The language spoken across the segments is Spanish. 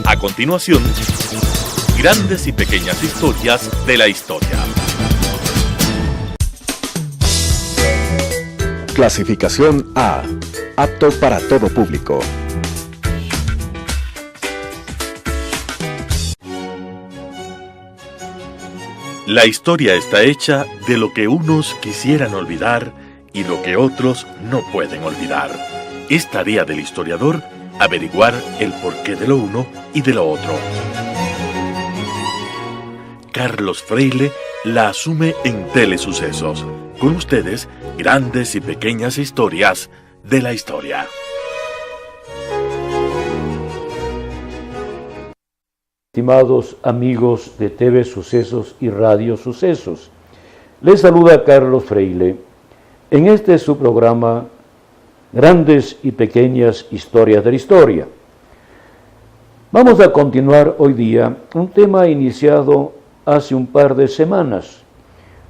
A continuación, grandes y pequeñas historias de la historia. Clasificación A. Apto para todo público. La historia está hecha de lo que unos quisieran olvidar y lo que otros no pueden olvidar. Es tarea del historiador averiguar el porqué de lo uno y de lo otro. Carlos Freile la asume en Telesucesos. Con ustedes, grandes y pequeñas historias de la historia. Estimados amigos de TV Sucesos y Radio Sucesos, les saluda Carlos Freile. En este su programa, Grandes y Pequeñas Historias de la Historia. Vamos a continuar hoy día un tema iniciado hace un par de semanas,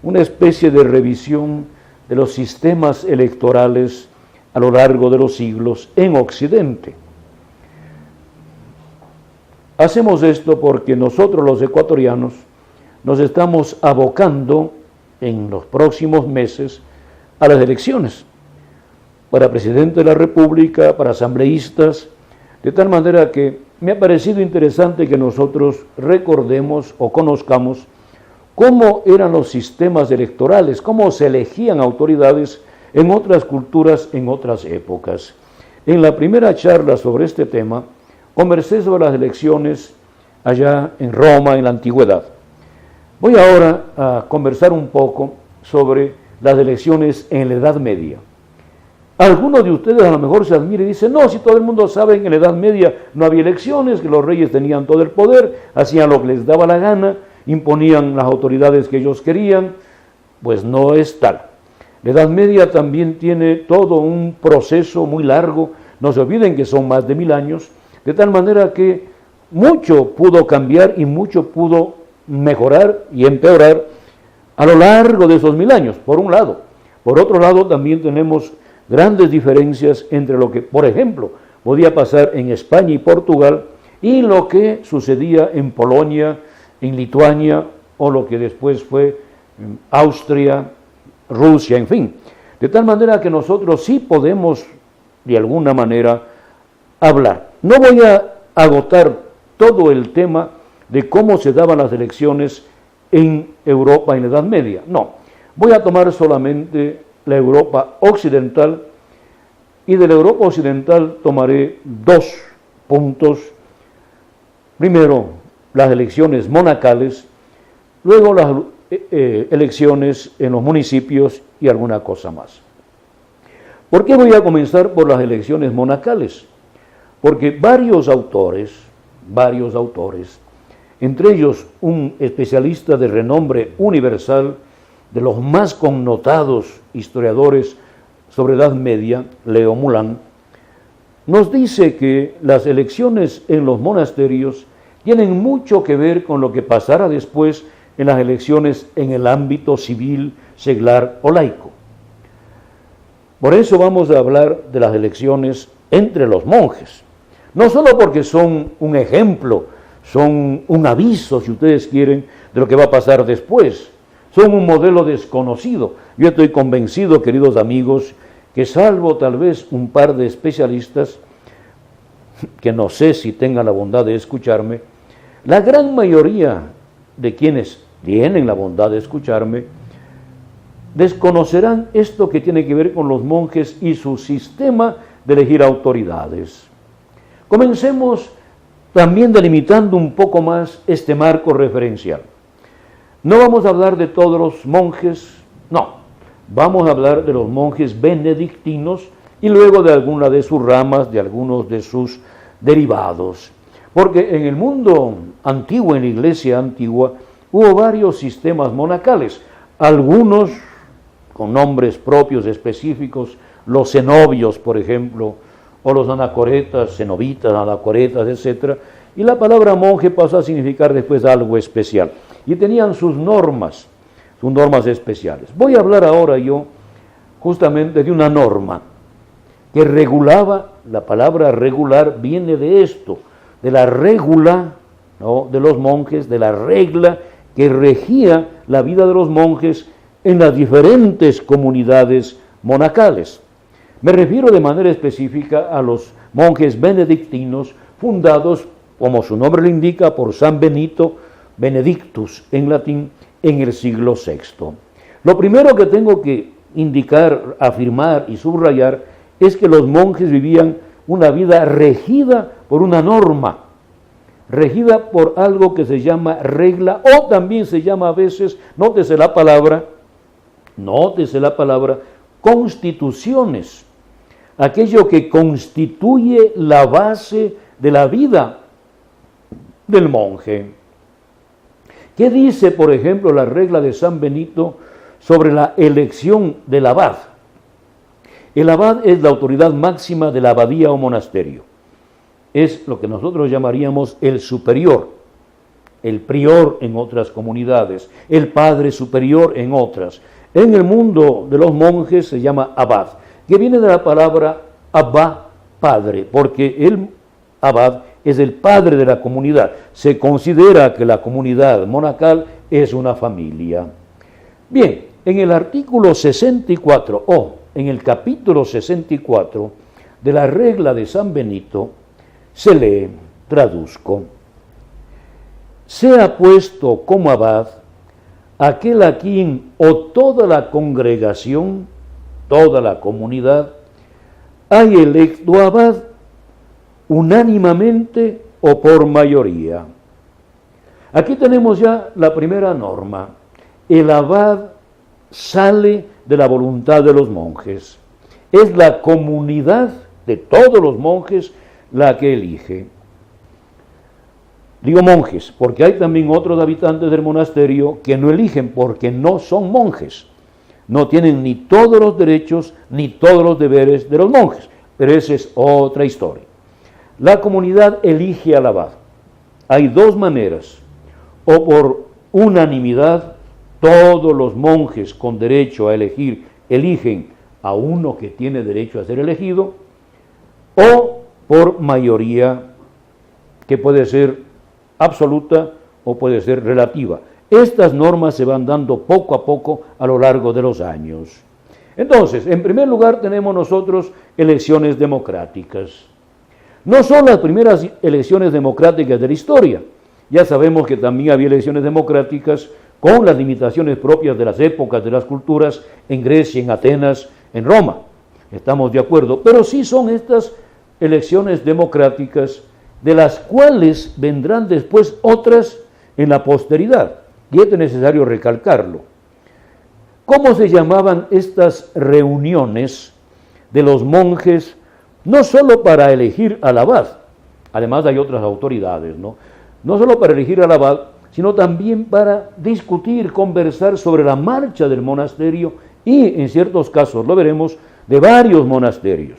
una especie de revisión de los sistemas electorales a lo largo de los siglos en Occidente. Hacemos esto porque nosotros los ecuatorianos nos estamos abocando en los próximos meses a las elecciones para presidente de la República, para asambleístas, de tal manera que me ha parecido interesante que nosotros recordemos o conozcamos cómo eran los sistemas electorales, cómo se elegían autoridades en otras culturas, en otras épocas. En la primera charla sobre este tema, conversé sobre las elecciones allá en Roma, en la antigüedad. Voy ahora a conversar un poco sobre las elecciones en la Edad Media. Algunos de ustedes a lo mejor se admiran y dicen, no, si todo el mundo sabe que en la Edad Media no había elecciones, que los reyes tenían todo el poder, hacían lo que les daba la gana, imponían las autoridades que ellos querían. Pues no es tal. La Edad Media también tiene todo un proceso muy largo, no se olviden que son más de 1000 años, de tal manera que mucho pudo cambiar y mucho pudo mejorar y empeorar a lo largo de esos 1000 años, por un lado. Por otro lado, también tenemos grandes diferencias entre lo que, por ejemplo, podía pasar en España y Portugal y lo que sucedía en Polonia, en Lituania o lo que después fue Austria, Rusia, en fin. De tal manera que nosotros sí podemos, de alguna manera, hablar. No voy a agotar todo el tema de cómo se daban las elecciones en Europa en la Edad Media. No, voy a tomar solamente la Europa occidental, y de la Europa occidental tomaré 2 puntos. Primero, las elecciones monacales, luego las elecciones en los municipios y alguna cosa más. ¿Por qué voy a comenzar por las elecciones monacales? Porque varios autores, entre ellos un especialista de renombre universal, de los más connotados historiadores sobre Edad Media, Leo Moulin, nos dice que las elecciones en los monasterios tienen mucho que ver con lo que pasará después en las elecciones en el ámbito civil, seglar o laico. Por eso vamos a hablar de las elecciones entre los monjes, no solo porque son un ejemplo, son un aviso, si ustedes quieren, de lo que va a pasar después. Son un modelo desconocido. Yo estoy convencido, queridos amigos, que salvo tal vez un par de especialistas, que no sé si tengan la bondad de escucharme, la gran mayoría de quienes tienen la bondad de escucharme, desconocerán esto que tiene que ver con los monjes y su sistema de elegir autoridades. Comencemos también delimitando un poco más este marco referencial. No vamos a hablar de todos los monjes, no. Vamos a hablar de los monjes benedictinos y luego de alguna de sus ramas, de algunos de sus derivados. Porque en el mundo antiguo, en la iglesia antigua, hubo varios sistemas monacales, algunos con nombres propios específicos, los cenobios, por ejemplo, o los anacoretas, cenobitas, anacoretas, etc. Y la palabra monje pasó a significar después algo especial. Y tenían sus normas especiales. Voy a hablar ahora yo justamente de una norma que regulaba, la palabra regular viene de esto, de la regula, ¿no?, de los monjes, de la regla que regía la vida de los monjes en las diferentes comunidades monacales. Me refiero de manera específica a los monjes benedictinos fundados, como su nombre lo indica, por San Benito, Benedictus en latín, en el siglo VI. Lo primero que tengo que indicar, afirmar y subrayar es que los monjes vivían una vida regida por una norma, regida por algo que se llama regla, o también se llama a veces, nótese la palabra, constituciones, aquello que constituye la base de la vida del monje. ¿Qué dice, por ejemplo, la regla de San Benito sobre la elección del abad? El abad es la autoridad máxima de la abadía o monasterio. Es lo que nosotros llamaríamos el superior, el prior en otras comunidades, el padre superior en otras. En el mundo de los monjes se llama abad, que viene de la palabra abba, padre, porque el abad es el padre de la comunidad. Se considera que la comunidad monacal es una familia. Bien, en el artículo 64, en el capítulo 64 de la regla de San Benito, se lee, traduzco: sea puesto como abad aquel a quien o toda la congregación, toda la comunidad, hay electo abad unánimamente o por mayoría. Aquí tenemos ya la primera norma. El abad sale de la voluntad de los monjes. Es la comunidad de todos los monjes la que elige. Digo monjes, porque hay también otros habitantes del monasterio que no eligen porque no son monjes. No tienen ni todos los derechos ni todos los deberes de los monjes. Pero esa es otra historia. La comunidad elige al abad. Hay dos maneras: o por unanimidad, todos los monjes con derecho a elegir eligen a uno que tiene derecho a ser elegido, o por mayoría, que puede ser absoluta o puede ser relativa. Estas normas se van dando poco a poco a lo largo de los años. Entonces, en primer lugar tenemos nosotros elecciones democráticas. No son las primeras elecciones democráticas de la historia. Ya sabemos que también había elecciones democráticas con las limitaciones propias de las épocas, de las culturas, en Grecia, en Atenas, en Roma. Estamos de acuerdo. Pero sí son estas elecciones democráticas, de las cuales vendrán después otras en la posteridad. Y esto es necesario recalcarlo. ¿Cómo se llamaban estas reuniones de los monjes? No solo para elegir al abad, además hay otras autoridades, ¿no? No solo para elegir al abad, sino también para discutir, conversar sobre la marcha del monasterio y, en ciertos casos, lo veremos, de varios monasterios.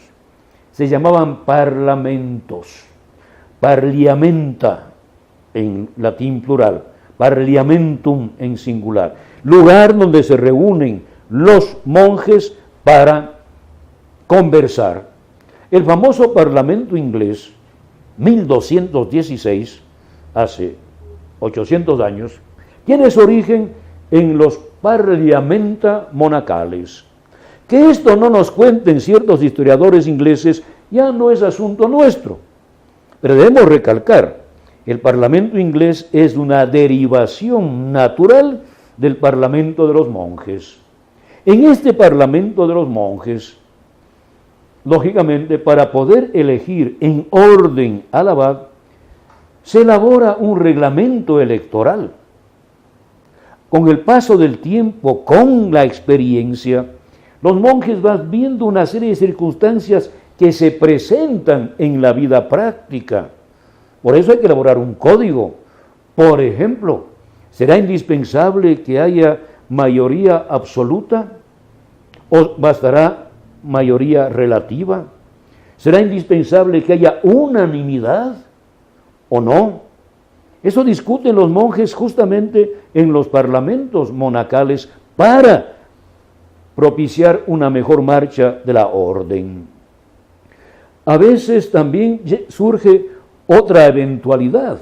Se llamaban parlamentos, parliamenta en latín plural, parliamentum en singular, lugar donde se reúnen los monjes para conversar. El famoso Parlamento inglés, 1216, hace 800 años, tiene su origen en los parlamenta monacales. Que esto no nos cuenten ciertos historiadores ingleses ya no es asunto nuestro, pero debemos recalcar, el Parlamento inglés es una derivación natural del Parlamento de los monjes. En este Parlamento de los monjes, lógicamente, para poder elegir en orden al abad, se elabora un reglamento electoral. Con el paso del tiempo, con la experiencia, los monjes van viendo una serie de circunstancias que se presentan en la vida práctica. Por eso hay que elaborar un código. Por ejemplo, ¿será indispensable que haya mayoría absoluta o bastará mayoría relativa? ¿Será indispensable que haya unanimidad o no? Eso discuten los monjes justamente en los parlamentos monacales para propiciar una mejor marcha de la orden. A veces también surge otra eventualidad.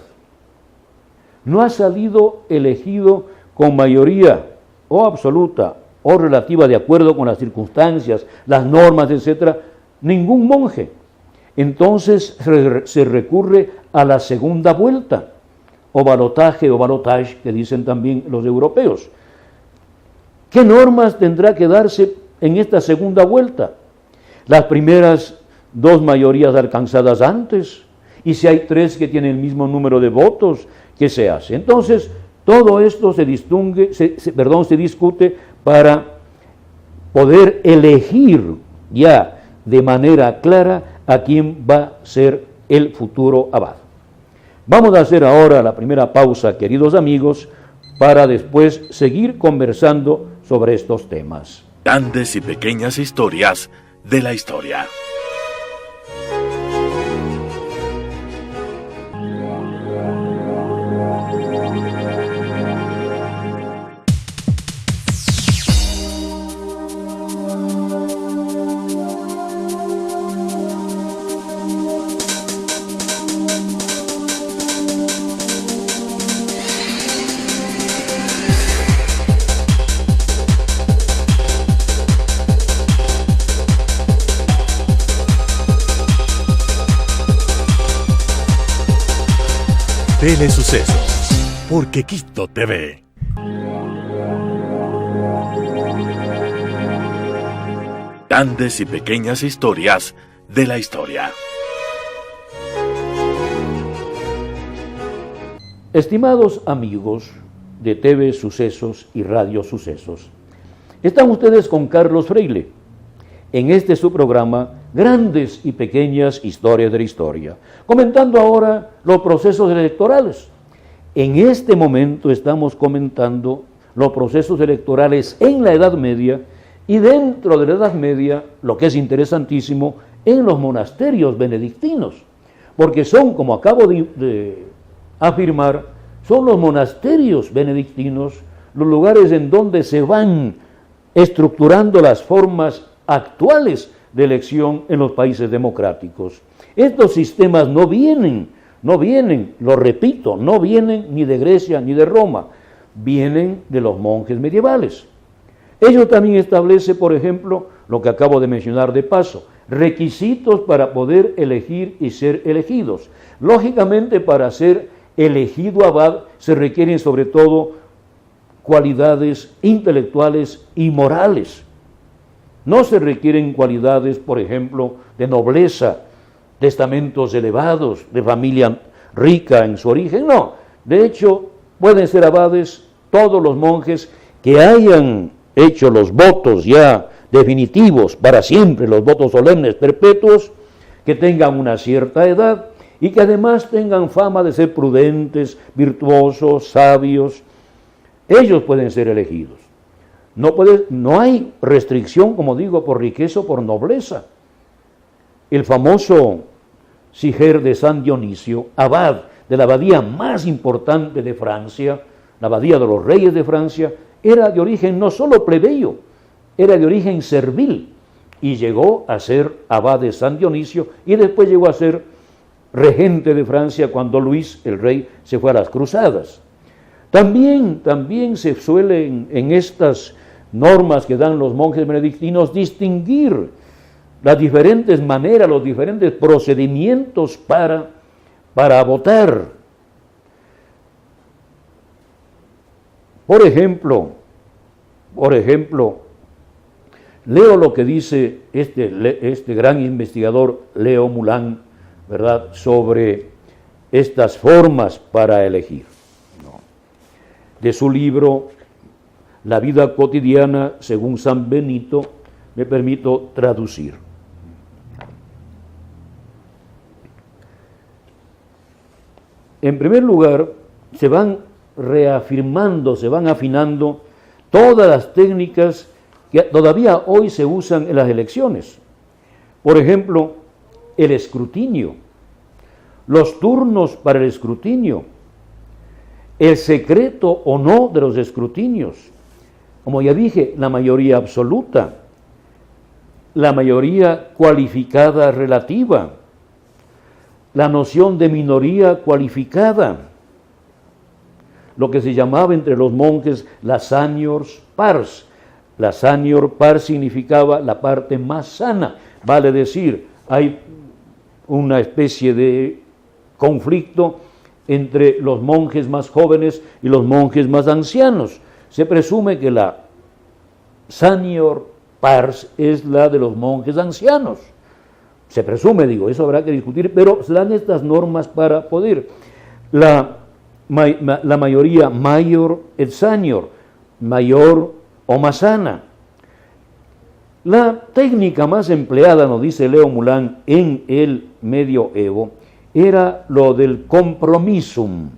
No ha salido elegido con mayoría o absoluta o relativa de acuerdo con las circunstancias, las normas, etcétera, ningún monje. Entonces se recurre a la segunda vuelta, o balotaje o balotage, que dicen también los europeos. ¿Qué normas tendrá que darse en esta segunda vuelta? Las primeras 2 mayorías alcanzadas antes, y si hay 3 que tienen el mismo número de votos, ¿qué se hace? Entonces, todo esto se discute para poder elegir ya de manera clara a quién va a ser el futuro abad. Vamos a hacer ahora la primera pausa, queridos amigos, para después seguir conversando sobre estos temas. Grandes y pequeñas historias de la historia. Telesucesos, porque Quito TV. Grandes y pequeñas historias de la historia. Estimados amigos de TV Sucesos y Radio Sucesos, están ustedes con Carlos Freile en este su programa Grandes y pequeñas historias de la historia, comentando ahora los procesos electorales. En este momento estamos comentando los procesos electorales en la Edad Media y dentro de la Edad Media, lo que es interesantísimo, en los monasterios benedictinos, porque son, como acabo de afirmar, son los monasterios benedictinos los lugares en donde se van estructurando las formas actuales de elección en los países democráticos. Estos sistemas no vienen, lo repito, no vienen ni de Grecia ni de Roma, vienen de los monjes medievales. Ellos también establecen, por ejemplo, lo que acabo de mencionar de paso, requisitos para poder elegir y ser elegidos. Lógicamente, para ser elegido abad se requieren sobre todo cualidades intelectuales y morales. No se requieren cualidades, por ejemplo, de nobleza, de estamentos elevados, de familia rica en su origen, no. De hecho, pueden ser abades todos los monjes que hayan hecho los votos ya definitivos para siempre, los votos solemnes perpetuos, que tengan una cierta edad y que además tengan fama de ser prudentes, virtuosos, sabios. Ellos pueden ser elegidos. No hay restricción, como digo, por riqueza o por nobleza. El famoso Siger de San Dionisio, abad de la abadía más importante de Francia, la abadía de los reyes de Francia, era de origen no solo plebeyo, era de origen servil, y llegó a ser abad de San Dionisio, y después llegó a ser regente de Francia cuando Luis, el rey, se fue a las cruzadas. También se suele en estas normas que dan los monjes benedictinos distinguir las diferentes maneras, los diferentes procedimientos para votar. Por ejemplo, leo lo que dice este gran investigador Leo Moulin, ¿verdad?, sobre estas formas para elegir. De su libro La vida cotidiana según San Benito, me permito traducir. En primer lugar, se van reafirmando, se van afinando todas las técnicas que todavía hoy se usan en las elecciones. Por ejemplo, el escrutinio, los turnos para el escrutinio, el secreto o no de los escrutinios, como ya dije, la mayoría absoluta, la mayoría cualificada relativa, la noción de minoría cualificada, lo que se llamaba entre los monjes la saniors pars. La sanior pars significaba la parte más sana, vale decir, hay una especie de conflicto entre los monjes más jóvenes y los monjes más ancianos. Se presume que la sanior pars es la de los monjes ancianos. Se presume, digo, eso habrá que discutir, pero se dan estas normas para poder. La mayoría mayor et sanior, mayor o más sana. La técnica más empleada, nos dice Leo Mulán, en el medioevo, era lo del compromisum.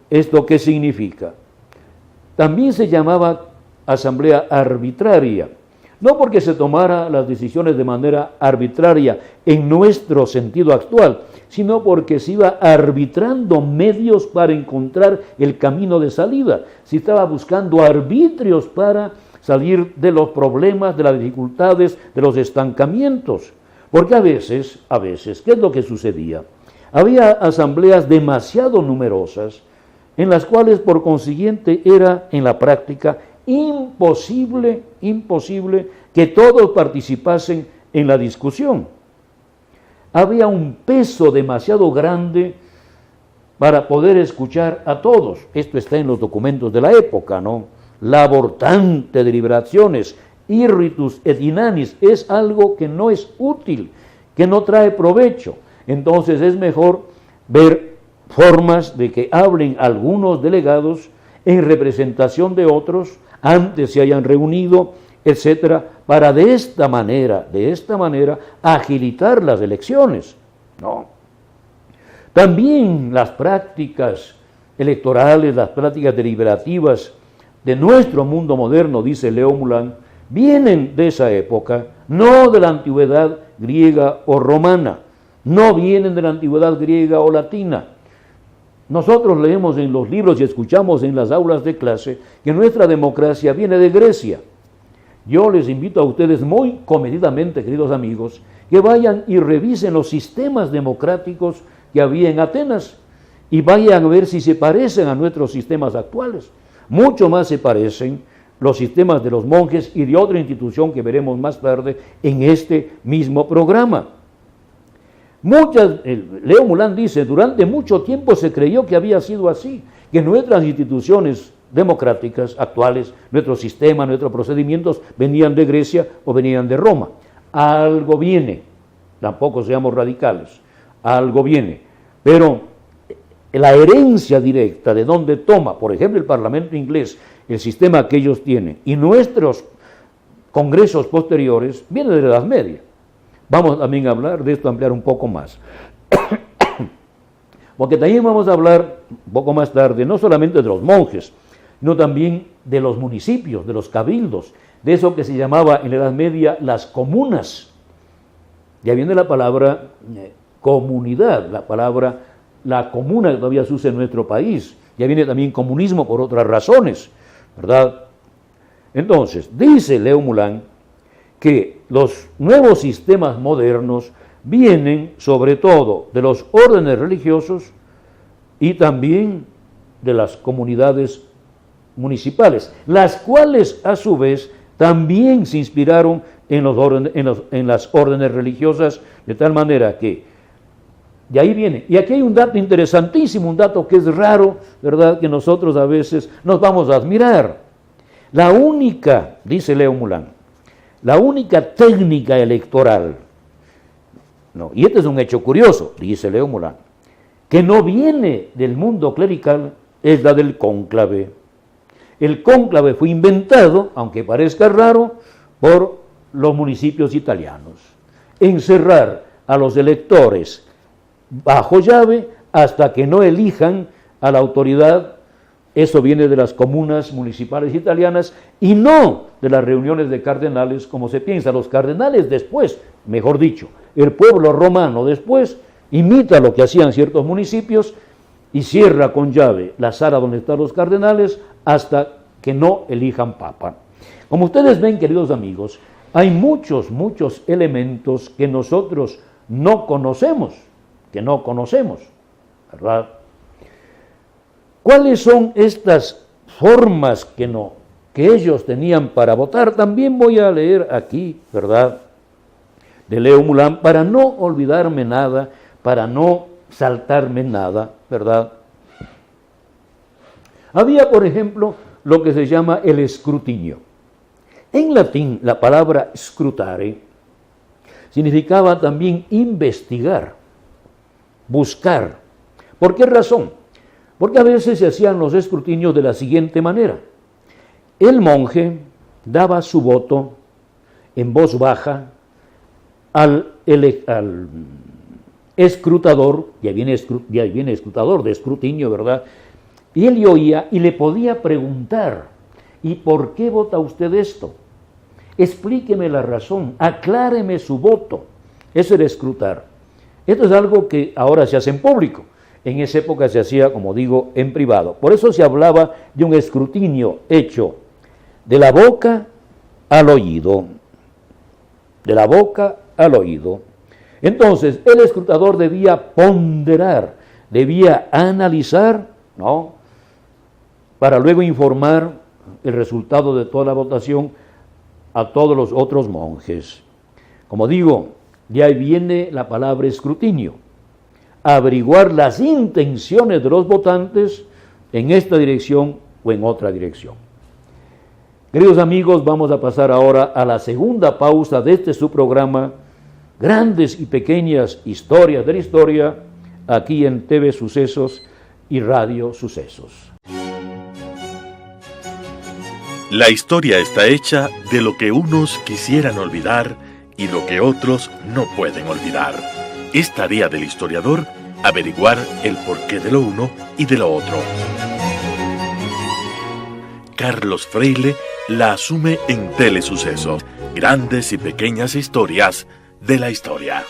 ¿Esto qué significa? También se llamaba asamblea arbitraria, no porque se tomara las decisiones de manera arbitraria en nuestro sentido actual, sino porque se iba arbitrando medios para encontrar el camino de salida. Se estaba buscando arbitrios para salir de los problemas, de las dificultades, de los estancamientos. Porque a veces, ¿qué es lo que sucedía? Había asambleas demasiado numerosas, en las cuales por consiguiente era en la práctica imposible que todos participasen en la discusión. Había un peso demasiado grande para poder escuchar a todos. Esto está en los documentos de la época, ¿no? Labortante deliberaciones, irritus et inanis, es algo que no es útil, que no trae provecho. Entonces es mejor ver formas de que hablen algunos delegados en representación de otros, antes se hayan reunido, etcétera, para de esta manera, agilitar las elecciones. No. También las prácticas electorales, las prácticas deliberativas de nuestro mundo moderno, dice Leo Mulán, vienen de esa época, no de la antigüedad griega o romana, no vienen de la antigüedad griega o latina. Nosotros leemos en los libros y escuchamos en las aulas de clase que nuestra democracia viene de Grecia. Yo les invito a ustedes muy comedidamente, queridos amigos, que vayan y revisen los sistemas democráticos que había en Atenas y vayan a ver si se parecen a nuestros sistemas actuales. Mucho más se parecen los sistemas de los monjes y de otra institución que veremos más tarde en este mismo programa. Leo Mulán dice, durante mucho tiempo se creyó que había sido así, que nuestras instituciones democráticas actuales, nuestro sistema, nuestros procedimientos venían de Grecia o venían de Roma. Algo viene, tampoco seamos radicales, algo viene, pero la herencia directa de donde toma, por ejemplo, el Parlamento inglés, el sistema que ellos tienen, y nuestros congresos posteriores, viene de la Edad Media. Vamos también a hablar de esto, ampliar un poco más. Porque también vamos a hablar un poco más tarde, no solamente de los monjes, sino también de los municipios, de los cabildos, de eso que se llamaba en la Edad Media las comunas. Ya viene la palabra comunidad, la comuna que todavía se usa en nuestro país. Ya viene también comunismo por otras razones, ¿verdad? Entonces, dice Leo Mulán que los nuevos sistemas modernos vienen sobre todo de los órdenes religiosos y también de las comunidades municipales, las cuales a su vez también se inspiraron en las órdenes religiosas, de tal manera que de ahí viene. Y aquí hay un dato interesantísimo, un dato que es raro, ¿verdad?, que nosotros a veces nos vamos a admirar. La única, dice Leo Mulán, la única técnica electoral, no, y este es un hecho curioso, dice Leo Mulán, que no viene del mundo clerical, es la del cónclave. El cónclave fue inventado, aunque parezca raro, por los municipios italianos. Encerrar a los electores bajo llave hasta que no elijan a la autoridad. Eso viene de las comunas municipales italianas y no de las reuniones de cardenales como se piensa. Los cardenales después, mejor dicho, el pueblo romano después imita lo que hacían ciertos municipios y cierra con llave la sala donde están los cardenales hasta que no elijan papa. Como ustedes ven, queridos amigos, hay muchos elementos que nosotros no conocemos, ¿verdad? ¿Cuáles son estas formas que ellos tenían para votar? También voy a leer aquí, ¿verdad?, de Leo Mulán, para no olvidarme nada, para no saltarme nada, ¿verdad? Había, por ejemplo, lo que se llama el escrutinio. En latín, la palabra scrutare significaba también investigar, buscar. ¿Por qué razón? Porque a veces se hacían los escrutinios de la siguiente manera. El monje daba su voto en voz baja al escrutador, ya viene escrutador de escrutinio, ¿verdad? Y él le oía y le podía preguntar, ¿y por qué vota usted esto? Explíqueme la razón, acláreme su voto. Eso era escrutar. Esto es algo que ahora se hace en público. En esa época se hacía, como digo, en privado. Por eso se hablaba de un escrutinio hecho de la boca al oído. De la boca al oído. Entonces, el escrutador debía ponderar, debía analizar, ¿no?, para luego informar el resultado de toda la votación a todos los otros monjes. Como digo, de ahí viene la palabra escrutinio. Averiguar las intenciones de los votantes en esta dirección o en otra dirección. Queridos amigos, vamos a pasar ahora a la segunda pausa de este su programa, Grandes y Pequeñas Historias de la Historia, aquí en TV Sucesos y Radio Sucesos. La historia está hecha de lo que unos quisieran olvidar y lo que otros no pueden olvidar. Es tarea del historiador averiguar el porqué de lo uno y de lo otro. Carlos Freile la asume en Telesucesos. Grandes y pequeñas historias de la historia.